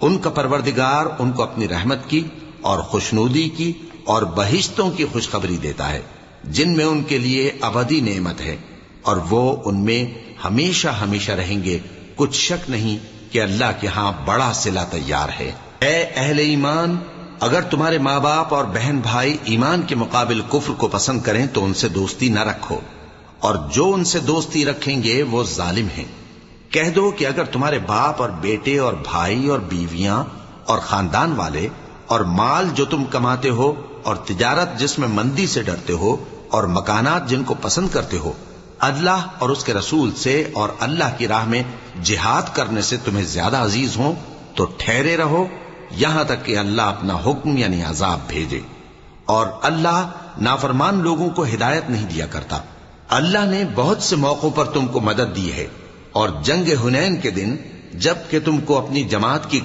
ان کا پروردگار ان کو اپنی رحمت کی اور خوشنودی کی اور بہشتوں کی خوشخبری دیتا ہے جن میں ان کے لیے ابدی نعمت ہے، اور وہ ان میں ہمیشہ ہمیشہ رہیں گے، کچھ شک نہیں کہ اللہ کے ہاں بڑا صلہ تیار ہے۔ اے اہل ایمان، اگر تمہارے ماں باپ اور بہن بھائی ایمان کے مقابل کفر کو پسند کریں تو ان سے دوستی نہ رکھو، اور جو ان سے دوستی رکھیں گے وہ ظالم ہیں۔ کہہ دو کہ اگر تمہارے باپ اور بیٹے اور بھائی اور بیویاں اور خاندان والے اور مال جو تم کماتے ہو اور تجارت جس میں مندی سے ڈرتے ہو اور مکانات جن کو پسند کرتے ہو اللہ اور اس کے رسول سے اور اللہ کی راہ میں جہاد کرنے سے تمہیں زیادہ عزیز ہوں تو ٹھہرے رہو یہاں تک کہ اللہ اپنا حکم یعنی عذاب بھیجے، اور اللہ نافرمان لوگوں کو ہدایت نہیں دیا کرتا۔ اللہ نے بہت سے موقعوں پر تم کو مدد دی ہے، اور جنگ حنین کے دن جب کہ تم کو اپنی جماعت کی